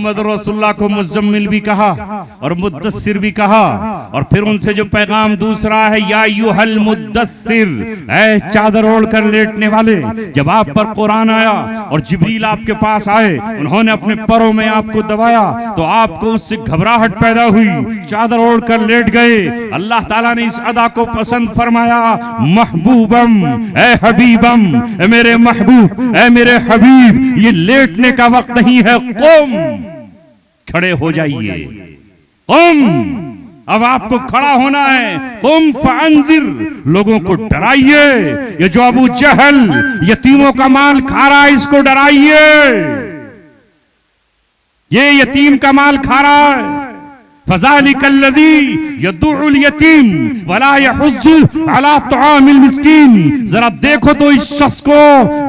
मोहम्मद रसूलुल्लाह को मुज़म्मिल भी कहा और मुद्दस्सिर भी कहा। और फिर उनसे जो पैगाम दूसरा है, या अय्युहल मुद्दस्सिर, ऐ चादर ओढ़ कर लेटने वाले। जब आप पर कुरान आया और जिब्रील आपके पास आए, उन्होंने अपने परों में आपको दबाया तो आपको उससे घबराहट पैदा हुई, चादर ओढ़ कर लेट गए। अल्लाह ताला ने इस अदा को पसंद फरमाया, महबूबम, ए हबीबम, ए मेरे महबूब, ए मेरे हबीब, ये लेटने का वक्त नहीं है, कुम, खड़े हो जाइए, कुम, अब आपको खड़ा होना है, कुम फअंजिर, लोगों को डराइए। ये जो अबू जहल यतीमों का माल खा रहा है, इसको डराइए, ये यतीम का माल खा रहा है। फज़ालिकल्लज़ी यदुउल यतीम वला यहुज्जु अला तुआमिल मिस्कीन। जरा देखो तो इस शख्स को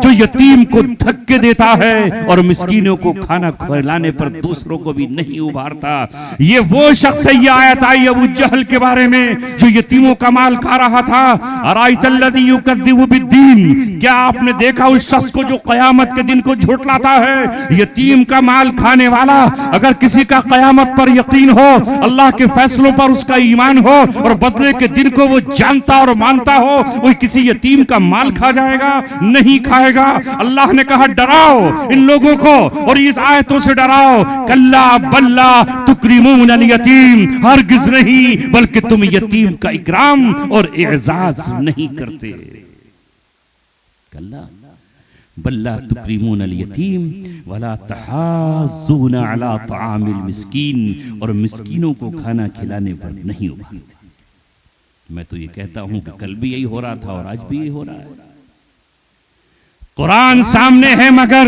जो यतीम को धक्के देता है और मिस्कीनों को खाना खिलाने पर दूसरों को भी नहीं उभारता। ये वो शख्स है। ये आयत आई अबू जहल के बारे में जो यतीमों का माल खा रहा था। अराइतल्लज़ी युकज़्ज़िबु बिद्दीन, क्या आपने देखा उस शख्स को जो कयामत के दिन को झुठलाता है? यतीम का माल खाने वाला, अगर किसी का कयामत पर यकीन हो, अल्लाह के फैसलों पर उसका ईमान हो और बदले के दिन को वो जानता और मानता हो, वो किसी यतीम का माल खा जाएगा? नहीं खाएगा। अल्लाह ने कहा डराओ इन लोगों को और इस आयतों से डराओ। कल्ला बल्ला तुकरिमून अल यतीम, हरगिज नहीं, बल्कि तुम यतीम का इकराम और एजाज नहीं करते। कल्ला बल्ला तुकरिमून अल यतीम वला तहाज़्ज़ून अला तआमिल मिस्कीन, और मिस्कीनों को खाना खिलाने पर नहीं उभारते। मैं तो ये कहता हूं कि कल भी यही हो रहा था और आज भी यही हो रहा है। कुरान सामने है, मगर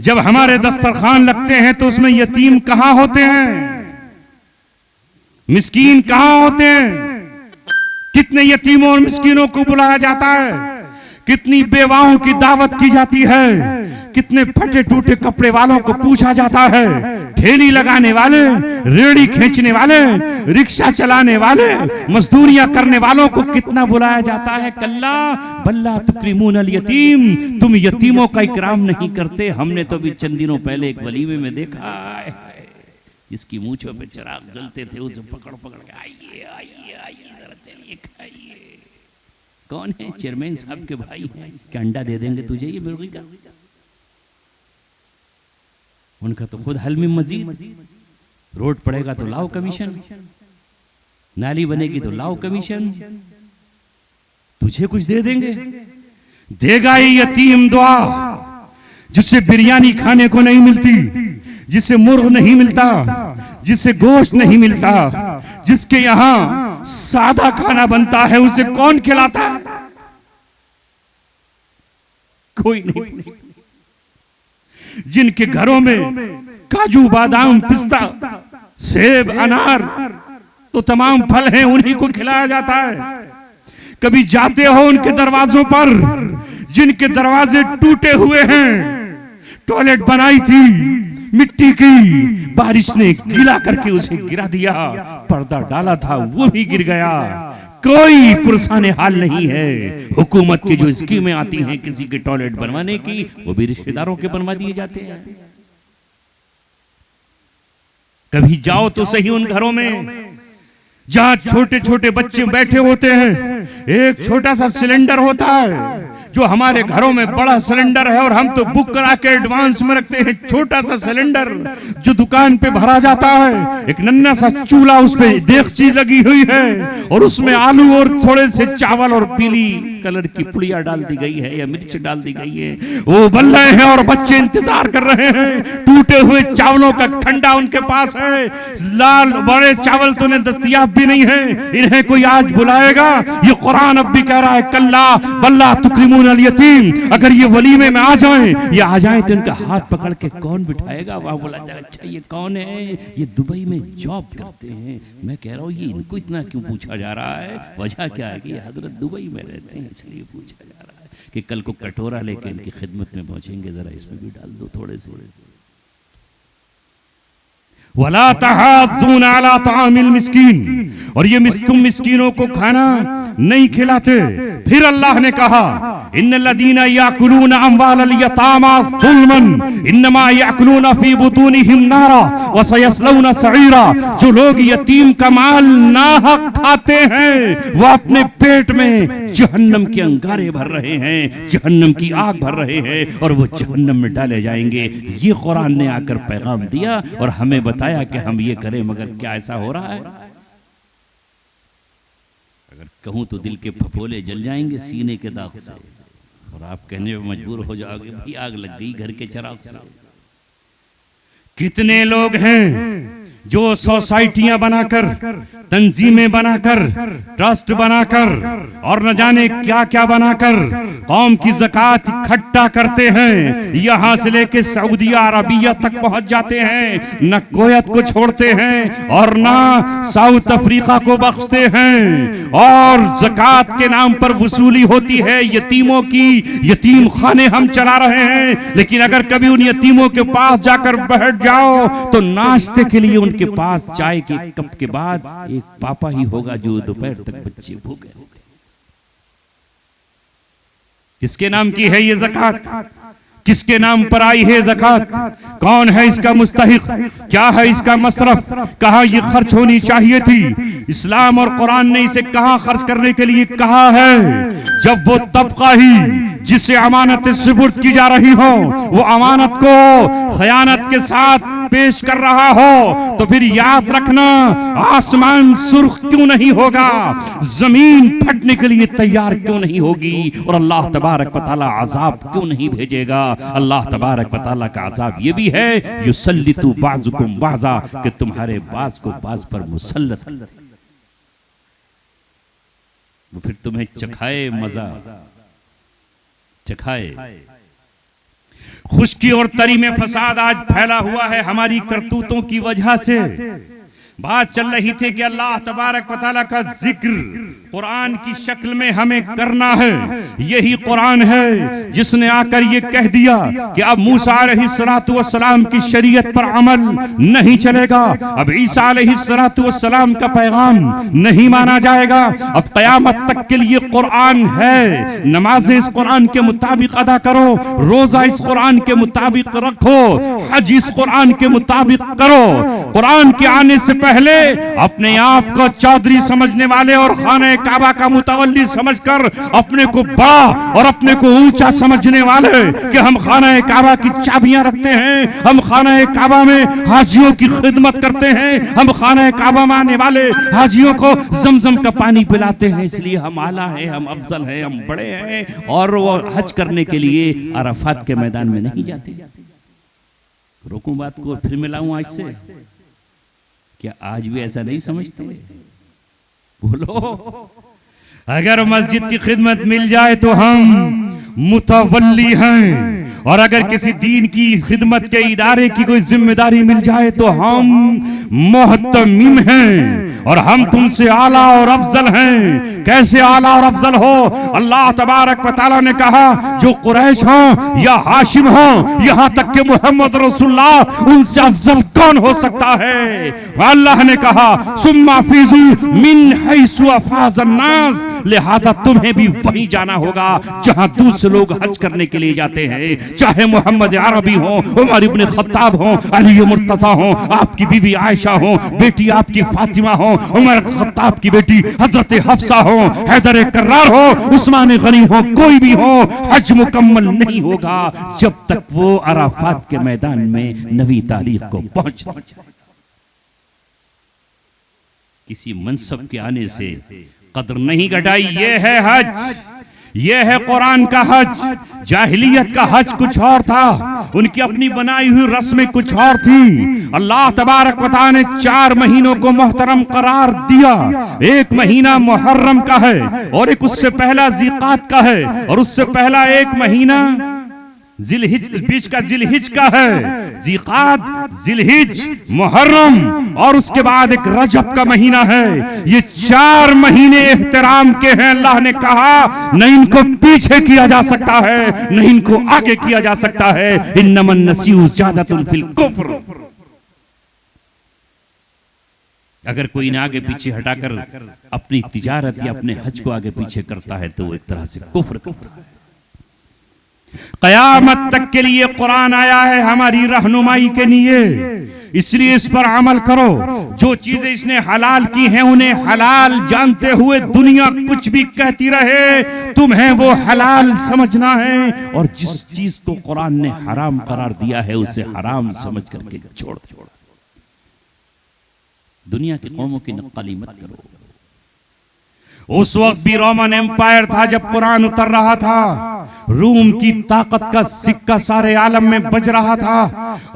जब हमारे दस्तरखान लगते हैं तो उसमें यतीम कहां होते हैं, मिस्कीन कहां होते हैं? कितने यतीमों और मिस्कीनों को बुलाया जाता है, कितनी बेवाओं की दावत की जाती है, कितने फटे टूटे कपड़े वालों को पूछा जाता है, ठेली लगाने वाले, रेड़ी खींचने वाले, रिक्शा चलाने वाले, मजदूरियां करने वालों को कितना बुलाया जाता है। कल्ला बल्ला तुकरिमून अल यतीम, तुम यतीमों का इकराम नहीं करते। हमने तो अभी चंद दिनों पहले एक वलीमे में देखा है, जिसकी मूंछों पे चिराग जलते थे, उसे पकड़ पकड़ के आइए आइए आइए जरा चलिए खाइए। कौन है? चेयरमैन साहब के भाई हैं। क्या अंडा दे देंगे तुझे ये मुर्गी का? उनका तो खुद हल में मजीद, रोड पड़ेगा तो लाओ कमीशन, नाली बनेगी तो लाओ कमीशन, तुझे कुछ दे देंगे? देगा ये यतीम दुआ, जिससे बिरयानी खाने को नहीं मिलती, जिससे मुर्ग नहीं मिलता, जिससे गोश्त नहीं मिलता, जिसके यहां सादा खाना बनता है, उसे कौन खिलाता है? कोई नहीं। जिनके घरों में काजू बादाम पिस्ता सेब अनार तो तमाम फल हैं, उन्हीं को खिलाया जाता है। कभी जाते हो उनके दरवाजों पर, जिनके दरवाजे टूटे हुए हैं, टॉयलेट बनाई थी मिट्टी की, बारिश ने गीला करके उसे गिरा दिया, पर्दा डाला था वो भी गिर गया, कोई पुरसाने हाल नहीं है। हुकूमत की जो स्कीमें आती हैं किसी के टॉयलेट बनवाने की, वो भी रिश्तेदारों के बनवा दिए जाते हैं। कभी जाओ तो सही उन घरों में जहां छोटे छोटे बच्चे बैठे होते हैं, एक छोटा सा सिलेंडर होता है जो हमारे घरों में बड़ा सिलेंडर है और हम तो बुक करा के एडवांस में रखते हैं। छोटा सा सिलेंडर जो दुकान पे भरा जाता है, एक नन्हा सा चूल्हा, उस पे देगची लगी हुई है और उसमें आलू और थोड़े से चावल और पीली कलर की पुड़िया डाल दी गई है या मिर्च डाल दी गई है। वो बन रहे हैं और बच्चे इंतजार कर रहे हैं। टूटे हुए चावलों का ठंडा उनके पास है, लाल बड़े चावल तो उन्हें दस्तयाब भी नहीं है। इन्हें कोई आज बुलाएगा? ये कुरान अब भी कह रहा है, कल्ला बल्ला तुकरिमून अल यतीम। अगर ये वलीमे में आ जाएं, ये आ जाएं तो इनका हाथ पकड़ के कौन बिठाएगा? वहां बोला जाए, अच्छा ये कौन है? ये दुबई में जॉब करते हैं। मैं कह रहा हूँ ये इनको इतना क्यों पूछा जा रहा है? वजह क्या है कि हजरत दुबई में रहते हैं, इसलिए पूछा जा रहा है कि कल को कटोरा लेके इनकी खिदमत में पहुंचेंगे, जरा इसमें भी डाल दो थोड़े से। वला तहाज़ून अला तामिल मिस्कीन, और ये तुम मिस्कीनों को खाना नहीं खिलाते। फिर अल्लाह ने कहा इन्नल्लज़ीना याकुलूना अम्वालल यतामा ज़ुल्मन इन्नमा याकुलूना फी बुतूनिहिम नारा व सयस्लौना सईरा, जो लोग यतीम का माल नाहक खाते हैं वो अपने पेट में जहन्नम के अंगारे भर रहे हैं, जहन्नम की आग भर रहे हैं और वो जहन्नम में डाले जाएंगे। ये कुरान ने आकर पैगाम दिया और हमें बताया कि हम ये करें, मगर क्या ऐसा हो रहा है? अगर कहूं तो दिल के फफोले जल जाएंगे सीने के दाग से, और आप कहने में मजबूर हो जाओगे भाई आग लग गई घर के चिराग से। कितने लोग हैं जो सोसाइटियां बनाकर, तंजीमें बनाकर, ट्रस्ट बनाकर और न जाने क्या क्या बनाकर कौम की ज़कात इकट्ठा करते हैं, यहां से लेके सऊदी अरबिया तक पहुंच जाते हैं, न कुवैत को छोड़ते हैं और न साउथ अफ्रीका को बख्शते हैं, और ज़कात के नाम पर वसूली होती है यतीमों की। यतीम खाने हम चला रहे हैं, लेकिन अगर कभी उन यतीमों के पास जाकर बैठ जाओ तो नाश्ते के लिए के पास चाय के कप के बाद एक पापा ही होगा जो दोपहर तक बच्चे भूखे रहते। किसके नाम की है ये ज़कात? किसके नाम पर आई है ज़कात? कौन है इसका मुस्तहिक? क्या है इसका मसरफ? कहां ये खर्च होनी चाहिए थी? इस्लाम और कुरान ने इसे कहां खर्च करने के लिए कहा है? जब वो तबका ही जिसे अमानत सुपुर्द की जा रही हो वो अमानत को खयानत के साथ पेश कर रहा हो, तो फिर याद रखना आसमान सुर्ख क्यों नहीं होगा, जमीन फटने के लिए तैयार क्यों नहीं होगी, और अल्लाह तबारक व तआला अजाब क्यों नहीं भेजेगा। अल्लाह तबारक व तआला का अजाब ये भी है युसल्लितु बाज़ुकुम बाज़ा, कि तुम्हारे बाज को बाज पर मुसल्लत, वो फिर तुम्हें चखाए मजा, चखाए। खुश्की और तरी में फसाद आज फैला हुआ है हमारी करतूतों की वजह से। बात चल रही थी कि अल्लाह तबारक व तआला का जिक्र कुरान की शक्ल में हमें करना है। यही कुरान है जिसने आकर ये कह दिया कि अब मूसा अलैहिस्सलातु वस्सलाम की शरीयत पर अमल नहीं चलेगा, अब ईसा अलैहिस्सलातु वस्सलाम का पैगाम नहीं माना जाएगा, अब क़यामत तक के लिए कुरान है। नमाज़ें इस कुरान के मुताबिक अदा करो, रोजा इस कुरान के मुताबिक रखो, हज इस कुरान के मुताबिक करो। कुरान के आने से पहले अपने आप को चौधरी समझने वाले और खाने काबा का मुतवल्ली समझकर अपने को बड़ा और अपने को ऊंचा समझने वाले कि हम खाना काबा की चाबियां रखते हैं, हम खाना काबा में हाजियों की खिदमत करते हैं, हम खाना काबा में आने वाले हाजियों को जमजम का पानी पिलाते हैं, इसलिए हम आला हैं, हम अफजल हैं, हम बड़े हैं, और वो हज करने के लिए अराफात के मैदान में नहीं जाते। रोकूं बात को फिर मिलाऊं आज से, क्या आज भी ऐसा नहीं समझते? बोलो, अगर मस्जिद की खिदमत मिल जाए तो हम मुतवल्ली हैं, और अगर किसी दीन की खिदमत के इदारे की कोई जिम्मेदारी मिल जाए तो हम मोहतमिम हैं, और हम तुमसे आला और अफजल हैं। कैसे आला और अफजल हो? अल्लाह तबारक व तआला ने कहा जो कुरैश हो या हाशिम हो, यहां तक कि मोहम्मद रसूलुल्लाह, उनसे अफजल कौन हो सकता है? अल्लाह ने कहा सुम्मा फीजू मिन हैसु अफाज़न नास, लिहाजा तुम्हें भी वहीं जाना होगा जहां दूसरे लोग हज करने के लिए जाते हैं, चाहे मोहम्मद अरबी हो, उमर इब्न खत्ताब हो, अली मुर्तजा हो, आपकी बीवी आयशा हो, बेटी आपकी फातिमा हो, उमर खत्ताब की बेटी हजरत हफ्सा हो, हैदर कर्रार हो, उस्मान गनी हो, कोई भी हो, हज मुकम्मल नहीं होगा जब तक वो अराफात के मैदान में नवी तारीख को पहुंच जाए। किसी मनसब के आने से कदर नहीं घटाई। ये है हज, ये है कुरान का हज। जाहिलियत का हज कुछ और था, उनकी अपनी बनाई हुई रस्में कुछ और थी। अल्लाह तबारक व तआला ने 4 महीनों को मोहतरम करार दिया। एक महीना मुहर्रम का है, और एक उससे पहला ज़िक़ात का है, और उससे पहला एक महीना जिलहिज, बीच का जिलहिज का है। ज़िक़ात, जिलहिज, मुहर्रम, और उसके बाद एक रजब का महीना है। ये 4 महीने एहतराम के हैं। अल्लाह ने कहा न इनको पीछे किया जा सकता है, न इनको आगे किया जा सकता है। इन्नमन नसीउ ज़ियादतुन फिल कुफ्र, अगर कोई इन्हें आगे पीछे हटाकर अपनी तिजारत या अपने हज को आगे पीछे करता है तो वो एक तरह से कुफ्र करता है। क़यामत तक के लिए कुरान आया है हमारी रहनुमाई के लिए, इसलिए इस पर अमल करो। जो चीजें इसने हलाल की हैं उन्हें हलाल जानते हुए दुनिया कुछ भी कहती रहे, तुम्हें वो हलाल समझना है, और जिस चीज को कुरान ने हराम करार दिया है उसे हराम समझ करके छोड़ दो। दुनिया की कौमों की नक्काली मत करो। उस वक्त भी रोमन एम्पायर था जब कुरान उतर रहा था, रूम की ताकत का सिक्का सारे आलम में बज रहा था,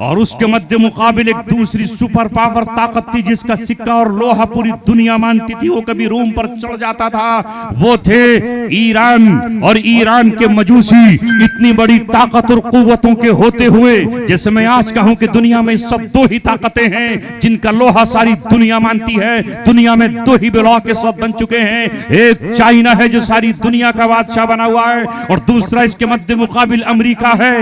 और उसके मध्य मुकाबिल एक दूसरी सुपर पावर ताकत थी जिसका सिक्का और लोहा पूरी दुनिया मानती थी, वो कभी रूम पर चढ़ जाता था। वो थे ईरान, और ईरान के मजूसी। इतनी बड़ी ताकत और कुव्वतों के होते हुए, जैसे मैं आज कहूं कि दुनिया में सब दो ही ताकतें हैं जिनका लोहा सारी दुनिया मानती है। दुनिया में दो ही ब्लॉक के साथ बन चुके हैं, एक चाइना है जो सारी दुनिया का बादशाह बना हुआ है, और दूसरा इसके मध्य मुकाबिल अमेरिका है।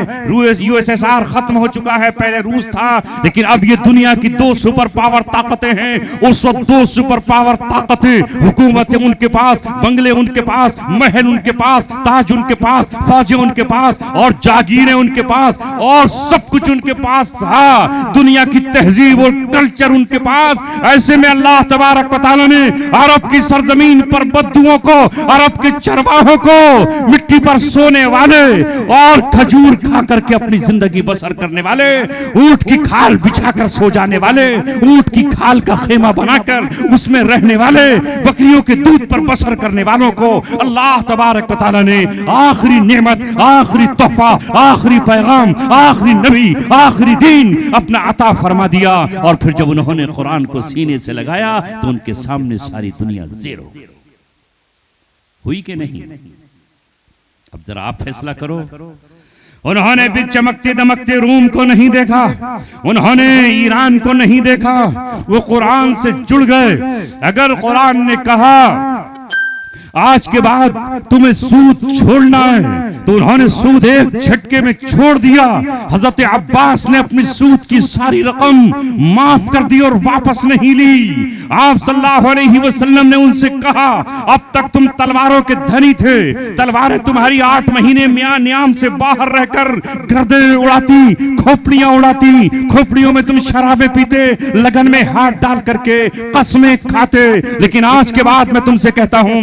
यूएसएसआर खत्म हो चुका है, पहले रूस था, लेकिन अब ये दुनिया की दो सुपर पावर ताकतें हैं। उस वक्त दो सुपर पावर ताकतें, हुकूमतें उनके पास, बंगले उनके पास, महल उनके पास, ताज उनके पास, फौजें उनके पास, और जागीरें उनके पास, और सब कुछ उनके पास था। दुनिया की तहजीब और कल्चर उनके पास। ऐसे में अल्लाह तबारक व तआला ने अरब की सरजमीन पर बद्दुओं को, अरब के चरवाहों को, मिट्टी पर सोने वाले और खजूर खा करके अपनी जिंदगी बसर करने वाले, ऊंट की खाल बिछाकर सो जाने वाले, ऊंट की खाल का खेमा बनाकर उसमें रहने वाले, बकरियों के दूध पर बसर करने वालों को अल्लाह तबारक व तआला ने आखिरी नेमत, आखिरी तोहफा, आखिरी पैगाम, आखिरी नबी, आखिरी दीन अपना अता फरमा दिया। और फिर जब उन्होंने कुरान को सीने से लगाया तो उनके सामने सारी दुनिया ज़ीरो हुई कि नहीं? अब जरा आप फैसला करो। उन्होंने भी चमकते दमकते रूम को नहीं देखा, उन्होंने ईरान को नहीं देखा, वो कुरान से जुड़ गए। अगर कुरान ने कहा आज के बाद तुम्हें सूद छोड़ना है तो उन्होंने सूद एक झटके में छोड़ दिया। हजरत अब्बास ने अपनी सूद की सारी रकम माफ कर दी और वापस नहीं ली। आप सल्लल्लाहु अलैहि वसल्लम ने उनसे कहा, अब तक तुम तलवारों के धनी थे, तलवारें तुम्हारी 8 महीने म्यां न्याम से बाहर रहकर गर्दनें उड़ाती, खोपड़ियां उड़ाती, खोपड़ियों में तुम शराबें पीते, लगन में हाथ डाल करके कसमें खाते, लेकिन आज के बाद मैं तुमसे कहता हूं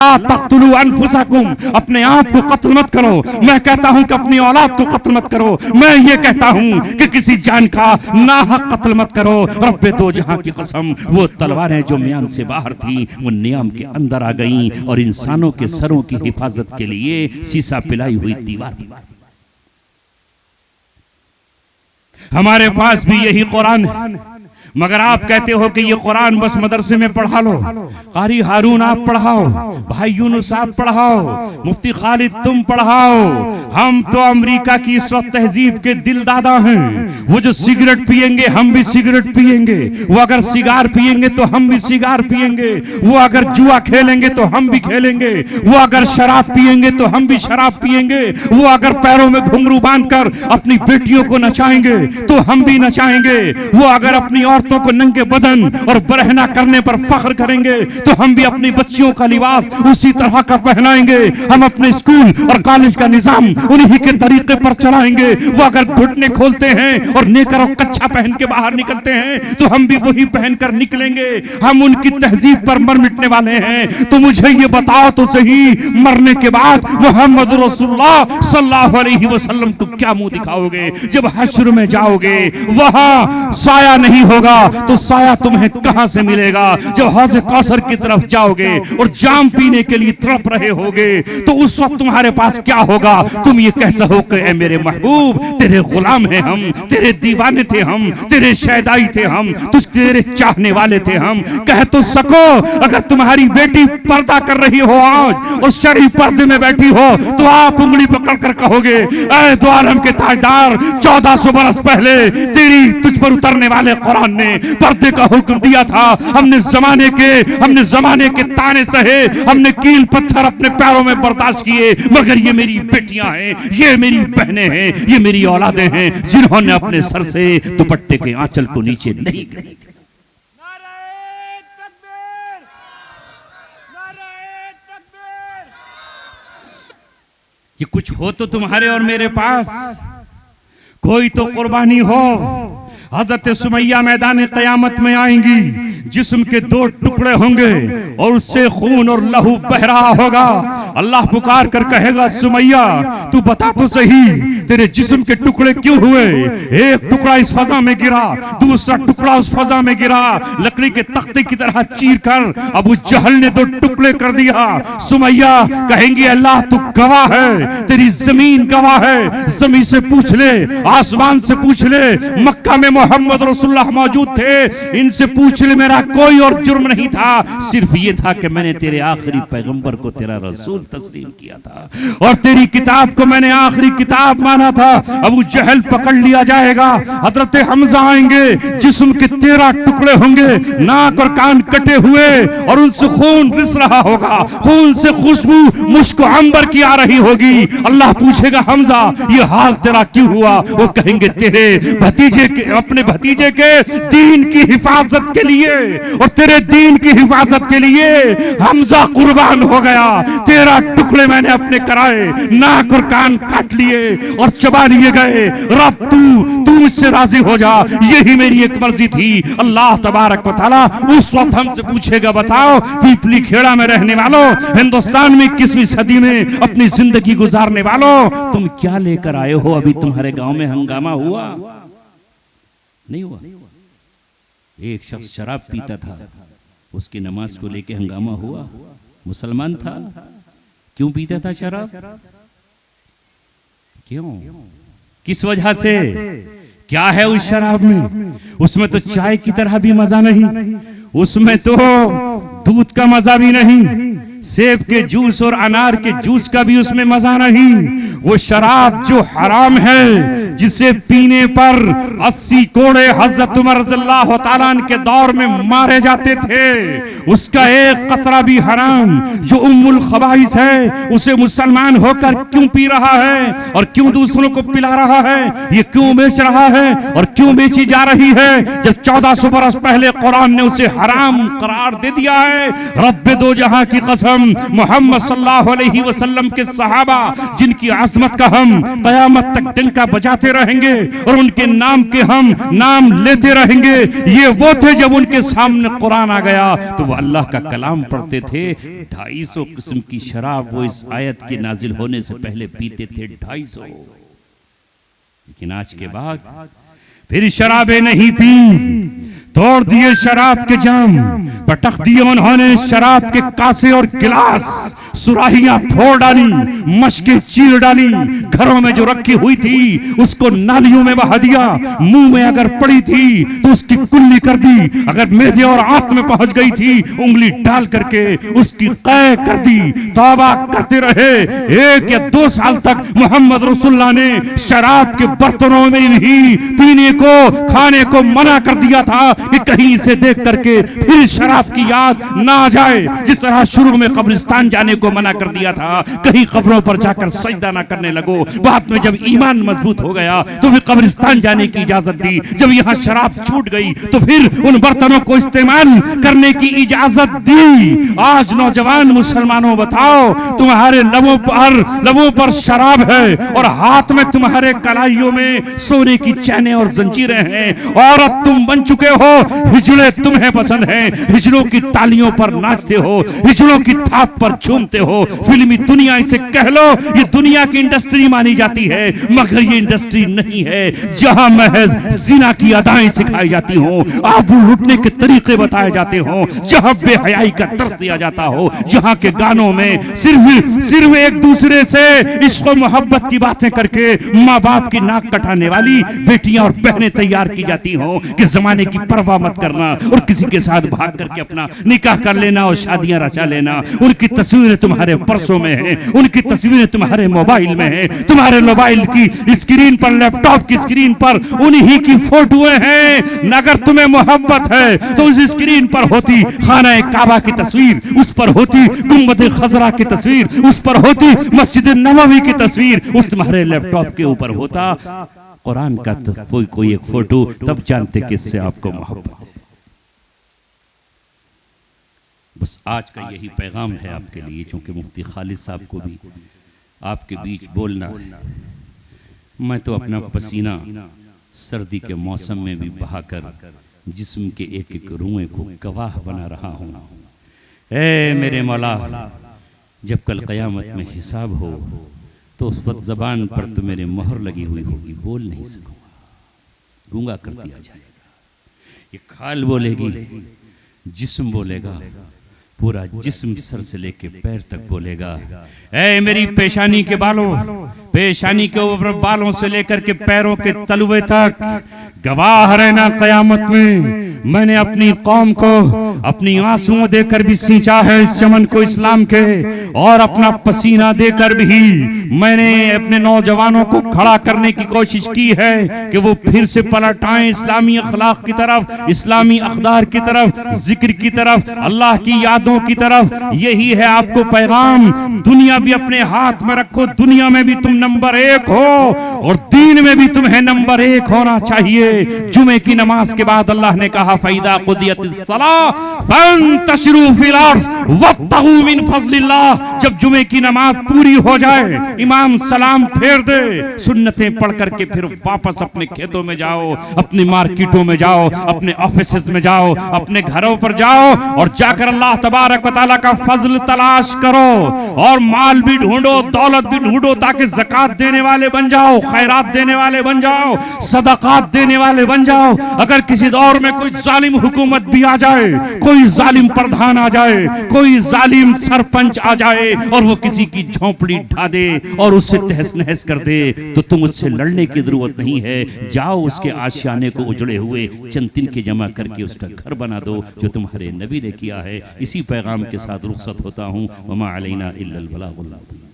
तख्तुलू अनफुसकुम, अपने आप को कत्ल मत करो। मैं कहता हूं कि अपनी औलाद को कत्ल मत करो। मैं ये कहता हूं कि किसी जान का नाहक कत्ल मत करो। रब्बे दो जहां की कसम, वो तलवारें जो म्यान से बाहर थी वो नियाम के अंदर आ गईं और इंसानों के सरों की हिफाजत के लिए सीसा पिलाई हुई दीवार। हमारे पास भी यही कुरान है, मगर आप कहते हो कि ये कुरान बस मदरसे में पढ़ा लो, कारी हारून आप पढ़ाओ, भाई यूनुस आप पढ़ाओ, मुफ्ती खालिद तुम पढ़ाओ। हम तो अमेरिका की इस वक्त तहजीब के दिल दादा हैं। वो जो सिगरेट पिएंगे हम भी सिगरेट पिएंगे, वो अगर सिगार पिएंगे तो हम भी सिगार पिएंगे, वो अगर जुआ खेलेंगे तो हम भी खेलेंगे, वो अगर शराब पिएंगे तो हम भी शराब पिएंगे, वो अगर पैरों में घुंघरू बांधकर अपनी बेटियों को नचाएंगे तो हम भी नचाएंगे, वो अगर अपनी औरतों को नंगे बदन और बरहना करने पर फख्र करेंगे तो हम भी अपनी बच्चियों का लिबास उसी तरह का पहनाएंगे। हम अपने स्कूल और कॉलेज का निजाम उन्हीं के तरीके पर चलाएंगे। वो अगर घुटने खोलते हैं और नेकर और कच्छा पहन के बाहर निकलते हैं तो हम भी वही पहनकर निकलेंगे। हम उनकी तहजीब पर मर मिटने वाले हैं। तो मुझे ये बताओ तो सही, मरने के बाद मोहम्मद रसूलुल्लाह सल्लल्लाहु अलैहि वसल्लम को क्या मुंह दिखाओगे? जब हश्र में जाओगे वहां साया नहीं होगा तो साया तुम्हें कहां से मिलेगा? जब हौज कौसर की तरफ जाओगे और जाम पीने के लिए तड़प रहे होगे तो उस वक्त तुम्हारे पास क्या होगा? तुम ये कह सको कि ऐ मेरे महबूब, तेरे गुलाम हैं हम, तेरे दीवाने थे हम, तेरे शहदाई थे हम, तेरे चाहने वाले थे हम। कह तो सको। अगर तुम्हारी बेटी पर्दा कर रही हो आज और शरई पर्दे में बैठी हो तो आप उंगली पकड़ कर कहोगे, ऐ दो आलम के ताजदार, 1400 बरस पहले तेरी तुझ पर उतरने वाले कुरान ने पर्दे का हुक्म दिया था। हमने जमाने के ताने सहे, हमने कील पत्थर अपने पैरों में बर्दाश्त किए, मगर ये मेरी बेटियां हैं, ये मेरी बहनें हैं, ये मेरी औलादें हैं जिन्होंने अपने सर से दुपट्टे के आंचल को नीचे नहीं करी। कि कुछ हो तो तुम्हारे और मेरे पास, कोई तो कुर्बानी हो। हज़रत सुमैया मैदान क़यामत में आएंगी, जिस्म के 2 टुकड़े होंगे और उससे खून और लहू बह रहा होगा। अल्लाह पुकार कर कहेगा, सुमैया तू बता तो सही, तेरे जिस्म के टुकड़े क्यों हुए? एक टुकड़ा इस फजा में गिरा, दूसरा टुकड़ा उस फजा में गिरा, लकड़ी के तख्ते की तरह चीर कर अबू जहल ने 2 टुकड़े कर दिया। सुमैया कहेंगी, अल्लाह तू गवाह है, तेरी जमीन गवाह है, जमीन से पूछ ले, आसमान से पूछ ले, मक्का में मोहम्मद रसूलुल्लाह मौजूद थे, इनसे पूछ ले, मेरा कोई और जुर्म नहीं था, सिर्फ ये था कि मैंने तेरे आखिरी पैगंबर को तेरा रसूल तस्लीम किया था और तेरी किताब को मैंने आखिरी किताब माना था। अबू जहल पकड़ लिया जाएगा, हजरत हमजा आएंगे, जिस्म के 13 टुकड़े होंगे, नाक और कान कटे हुए और उनसे खून रिस रहा होगा, खून से खुशबू मुश्क अंबर की आ रही होगी। अल्लाह पूछेगा, हमजा ये हाल तेरा क्यों हुआ? वो कहेंगे, तेरे भतीजे के, अपने भतीजे के दीन की हिफाजत के लिए और तेरे दीन की हिफाजत के लिए हमजा कुर्बान हो गया। 13 टुकड़े मैंने अपने कराए, नाक और कान काट लिए और चबा लिए गए। रब तू मुझसे राजी हो जा, यही मेरी एक मर्जी थी। अल्लाह तबारक व तआला उस वक्त हमसे पूछेगा, बताओ पीपली खेड़ा में रहने वालों, हिंदुस्तान में 21वीं सदी में अपनी जिंदगी गुजारने वालों, तुम क्या लेकर आए हो? अभी तुम्हारे गांव में हंगामा हुआ नहीं हुआ? एक शख्स शराब पीता था, उसकी नमाज को लेके हंगामा हुआ। मुसलमान था, क्यों पीता था शराब? क्यों, किस वजह से? क्या है उस शराब में? उसमें तो चाय की तरह भी मजा नहीं, उसमें तो दूध का मजा भी नहीं, सेब के जूस और अनार के जूस का भी उसमें मजा नहीं। वो शराब जो हराम है, जिसे पीने पर 80 कोड़े हजरत उमर रज़ियल्लाहु ताला अन्हु के दौर में मारे जाते थे, उसका एक कतरा भी हराम। जो उम्मुल खबाइस है, उसे मुसलमान होकर क्यों पी रहा है और क्यों दूसरों को पिला रहा है? ये क्यों बेच रहा है और क्यों बेची जा रही है, जब 1400 बरस पहले कुरान ने उसे हराम करार दे दिया है। रब्बे दो जहां की कसम, मोहम्मद सल्लल्लाहु अलैहि वसल्लम के सहाबा, जिनकी आज़मत का हम क़यामत तक डंका बजाते रहेंगे और उनके नाम के हम नाम लेते रहेंगे, ये वो थे जब उनके सामने कुरान आ गया तो वो अल्लाह का कलाम पढ़ते थे। 250 किस्म की शराब वो इस आयत के नाजिल होने से पहले पीते थे, 250। लेकिन आज के बाद फिर शराबें नहीं पी, तोड़ दिए शराब के जाम, पटक दिए उन्होंने शराब के कासे और गिलास, सुराहियां फोड़ डाली, मशकें चीर डाली, घरों में जो रखी हुई थी उसको नालियों में बहा दिया, मुंह में अगर पड़ी थी तो उसकी कुल्ली कर दी, अगर मेदे और आंत में पहुंच गई थी उंगली डाल करके उसकी कै कर दी। तौबा करते रहे। 1 या 2 साल तक मोहम्मद रसूलुल्लाह ने शराब के बर्तनों में भी पीने को, खाने को मना कर दिया था कि कहीं इसे देख करके फिर शराब की याद ना आ जाए। जिस तरह शुरू में कब्रिस्तान जाने को मना कर दिया था, कहीं कब्रों पर जाकर सजदा ना करने लगो, बाद में जब ईमान मजबूत हो गया तो फिर कब्रिस्तान जाने की इजाजत दी। जब यहाँ शराब छूट गई तो फिर उन बर्तनों को इस्तेमाल करने की इजाजत दी। आज नौजवान मुसलमानों बताओ, तुम्हारे लबों पर शराब है और हाथ में तुम्हारे कलाइयों में सोने की चैनें और जंजीरें हैं। औरत तुम बन चुके हो, हिजड़े तुम्हें पसंद हैं, हिजड़ों की तालियों पर नाचते हो, हिजड़ों की थाप पर झूमते हो। फिल्मी दुनिया इसे कह लो, ये दुनिया की इंडस्ट्री मानी जाती है, मगर ये इंडस्ट्री नहीं है जहां महज जिना की अदाएं सिखाई जाती हो, आबरू लूटने के तरीके बताए जाते हो, जहां बेहयाई का दर्स दिया जाता हो, जहां के गानों में सिर्फ एक दूसरे से इश्क और मोहब्बत की बातें करके माँ बाप की नाक कटाने वाली बेटियां और बहनें तैयार की जाती हो कि जमाने की परवाह मत करना और किसी के साथ भाग करके अपना निकाह कर लेना और शादियां रचा लेना। उनकी तस्वीरें तुम्हारे पर्सों में हैं, उनकी तस्वीरें तुम्हारे मोबाइल में हैं, तुम्हारे मोबाइल की स्क्रीन पर, लैपटॉप की स्क्रीन पर उन्हीं की फोटोएं हैं। अगर तुम्हें मोहब्बत है तो उस स्क्रीन पर होती खाना काबा की तस्वीर, उस पर होती गुंबद खजरा की तस्वीर, उस पर होती मस्जिद नबवी की तस्वीर, उस तुम्हारे लैपटॉप के ऊपर होता कुरान का कोई एक फोटो, तब जानते किससे आपको मोहब्बत है। बस आज का यही पैगाम है आपके लिए, क्योंकि मुफ्ती खालिद साहब को भी आपके बीच बोलना। मैं तो अपना पसीना सर्दी के मौसम में भी बहाकर जिस्म के एक एक रुएं को गवाह बना रहा हूँ। ए मेरे मौला, जब कल क़यामत में हिसाब हो तो उस वक्त ज़बान पर तो मेरे मोहर लगी हुई होगी, बोल नहीं सकूँगा, गूंगा कर दिया जाएगा। ये खाल बोलेगी, जिस्म बोलेगा, पूरा जिस्म सर से लेके पैर तक बोलेगा। ऐ मेरी पेशानी के बालों, पेशानी के ऊपर बालों से लेकर के पैरों के तलुए तक गवाह रहना क़यामत में। मैंने अपनी कौम को अपनी आंसुओं देकर भी सींचा है इस चमन को इस्लाम के, और अपना पसीना देकर भी मैंने अपने नौजवानों को खड़ा करने की कोशिश की है कि वो फिर से पलट आए इस्लामी अखलाक की तरफ, इस्लामी अक़दार की तरफ, जिक्र की तरफ, अल्लाह की यादों की तरफ। यही है आपको पैगाम। दुनिया भी अपने हाथ में रखो, दुनिया में भी तुम नंबर 1 हो और दीन में भी तुम्हें नंबर 1 होना चाहिए। जुमे की नमाज के बाद अल्लाह ने कहा फैदा कुदियतिस सलाह फंतशिरू फिल अर्ज़ वब्तगू मिन फज़लिल्लाह। जब जुमे की नमाज पूरी हो जाए, इमाम सलाम फेर दे, सुन्नतें पढ़ करके फिर वापस अपने खेतों में जाओ, अपनी मार्केटों में जाओ, अपने ऑफिसेज में जाओ, अपने घरों पर जाओ और जाकर अल्लाह तबारक व तआला का फजल तलाश करो और माल भी ढूंढो, दौलत भी ढूंढो, ताकि ज़कात देने वाले बन जाओ, खैरात देने वाले बन जाओ, सदकात देने वाले बन जाओ। अगर किसी दौर में कोई जालिम हुकूमत भी आ जाए, कोई जालिम प्रधान आ जाए, कोई जालिम सरपंच आ जाए और वो किसी की झोंपड़ी ढा दे और उससे तहस नहस कर दे, तो तुम उससे लड़ने की जरूरत नहीं है। जाओ उसके आशियाने को उजड़े हुए चंद तिनके जमा करके उसका घर बना दो, जो तुम्हारे नबी ने किया है। इसी पैगाम के साथ रुखसत होता हूँ। वमा अलैना इल्लल बलागुल मुबीन।